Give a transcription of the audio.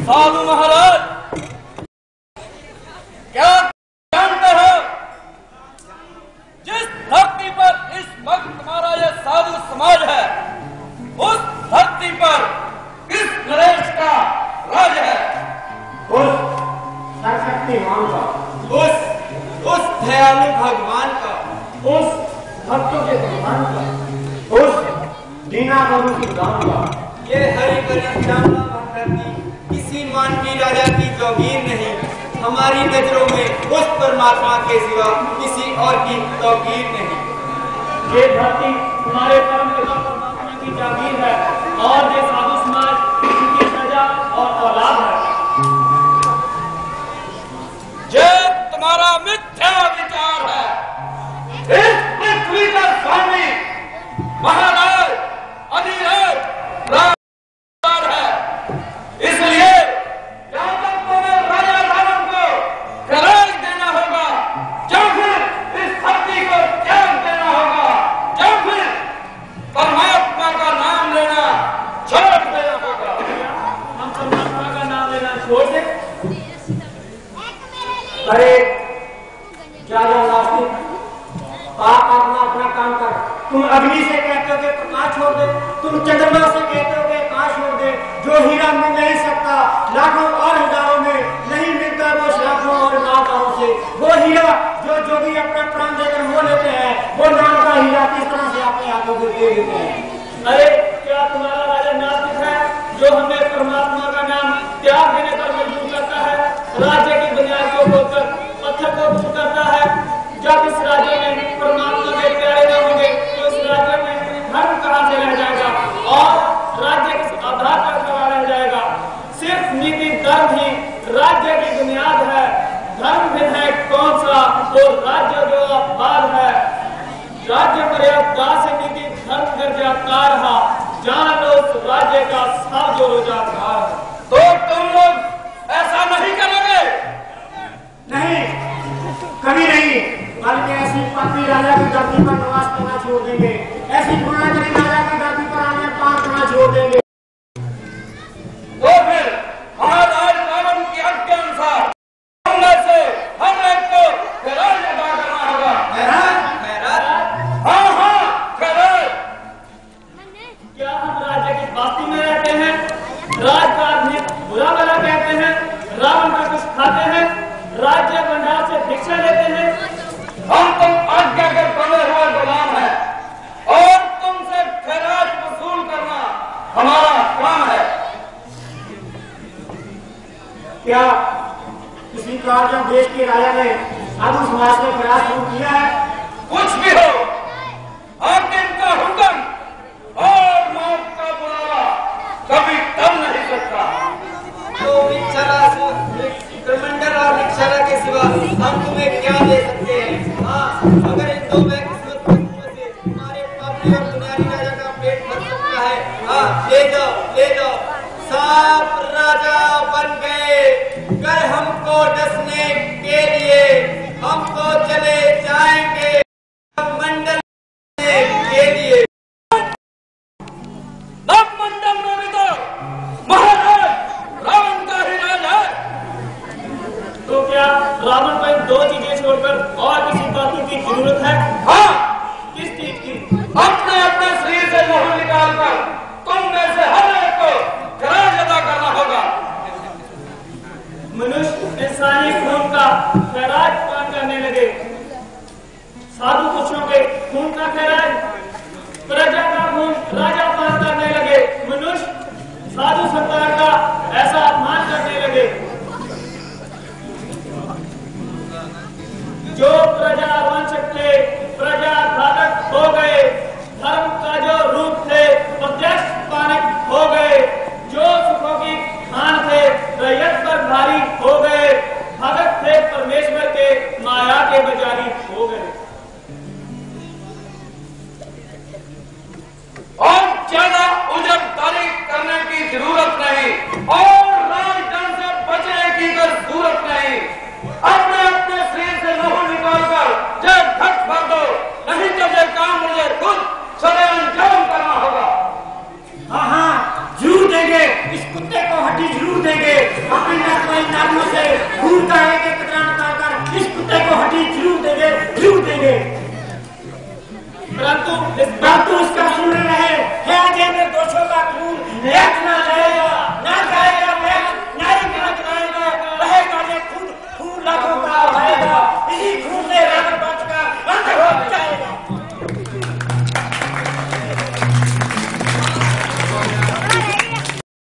साधु महाराज, क्या जानते हो, जिस धरती पर इस वक्त हमारा यह साधु समाज है, उस धरती पर किस नरेश का राज है? उस सर्वशक्तिमान का, उस दयालु भगवान का, उस भक्तों के भगवान का, उस दीना बंधु की दान का। ये हरि करी श्यामला धरती किसी मानवी राजा की जौगीर नहीं। हमारी नजरों में उस परमात्मा के सिवा किसी और की तौकीर नहीं। ये धरती हमारे परम पिता परमात्मा की जागीर है और ये साधु समाज उनकी प्रजा और औलाद है। ये तुम्हारा मिथ्या विचार है। इस पृथ्वी का स्वामी महाराज अधिराज है, इसलिए जहां तक तुम्हें राजा रावण को खराज देना होगा, या फिर इस धरती को त्याग देना होगा, या फिर परमात्मा का नाम लेना छोड़ देना होगा। हम परमात्मा का नाम लेना छोड़ दें? अरे क्या नास्तिक, आप अपना काम कर। तुम अग्नि से कहते हो कि प्रकाश छोड़ दे, तुम चंद्रमा से कहते हो कि आकाश छोड़ दे। जो हीरा मिल नहीं सकता लाखों और हजारों में, नहीं मिलता वो लाखों और लाखों से। वो हीरा जो भी अपना प्राण देकर हो लेते हैं, वो नाम का हीरा किस तरह से अपने हाथों को दे देते हैं। अरे क्या तुम्हारा राजा नास्तिक है जो हमें परमात्मा का नाम त्याग देने पर मजबूर करता है, राज्य की बुनियाद को खोदकर पत्थर को दूर करता है? जब इस राज्य में परमात्मा के प्यारे न होंगे तो इस राज्य में धर्म कहां से रह जाएगा और राज्य किस आधार पर खड़ा रह जाएगा? सिर्फ नीति धर्म ही राज्य की बुनियाद है। धर्म भिन्न है कौन सा, वो राज्य जो आधार है। राज्य मर्यादा से नीति धर्म कर जाता रहा, जान लो उस राज्य का साथ जो रोजागार है। तो तुम लोग ऐसा नहीं करोगे? नहीं, कभी नहीं। बल्कि ऐसी पत्नी राजा की धरती पर निवास करना छोड़ देंगे, ऐसी गुणाचारी राजा की धरती पर आने पार करना छोड़ देंगे। तो फिर महाराज रावण की आज्ञा के अनुसार हम में से हर एक को खराज अदा करना होगा। हाँ हाँ, खराज। क्या हम राज्य की बाती में रहते हैं? राज का आदमी बुरा भला कहते हैं, रावण का कुछ खाते हैं, राज्य भंडार से भिक्षा लेते हैं। हम तुम आज्ञा के बने हुए गुलाम हैं और तुमसे खराज वसूल करना हमारा काम है। क्या किसी कार या देश के राजा ने साधु समाज में खराज शुरू किया है? कुछ भी हो, हाकिम का हुक्म और मौत का बुलावा कभी टल नहीं सकता। तो कमांडर और निक्षरा के सिवा हम तुम्हें क्या दे सकते हैं? हाँ, अगर इन दो में किस्मत से हमारे पापी और बुनियादी राजा का पेट भर सकता है, हाँ ले जाओ। सांप राजा बन गए, कर हमको डसने के लिए, हमको चले जाएंगे मंडल के लिए। मंडल में भी तो महाराज रावण का ही राज है। तो क्या रावण को इन 2 चीजें छोड़कर और किसी बाकी की जरूरत है? हाँ, किस चीज की? अपने अपने शरीर से मोहर निकालकर तुम में से हर एक को खराज अदा करना होगा। मनुष्य इंसानी खून का खैराज पान करने लगे, साधु पुरुषों के खून का खैराज, प्रजा का खून राजा पान करने लगे, मनुष्य साधु संतान का ऐसा अपमान करने लगे। जो प्रजा वंशक थे प्रजा घातक हो गए, धर्म का जो रूप थे प्रत्यक्ष पानिक हो गए, जो सुखों की खान थे रैयत पर भारी हो गए, भगत थे परमेश्वर के माया के बजारी हो गए। और ज्यादा उजर तारीफ करने की जरूरत नहीं और राजधन से बचने की जरूरत नहीं। अपने अपने शरीर से मोहर निकालकर जब घट भर दो, नहीं तो ये काम मुझे खुद सरे अंजाम करना होगा। हाँ हाँ जरूर देंगे, इस कुत्ते को हड्डी जरूर देंगे। अपनी नस्वाई नालियों से खून का एक एक कतरा निकालकर इस कुत्ते को हड्डी जरूर देंगे, जरूर देंगे। परंतु इसका सुन रहे हैं निर्दोषों का खून एक ना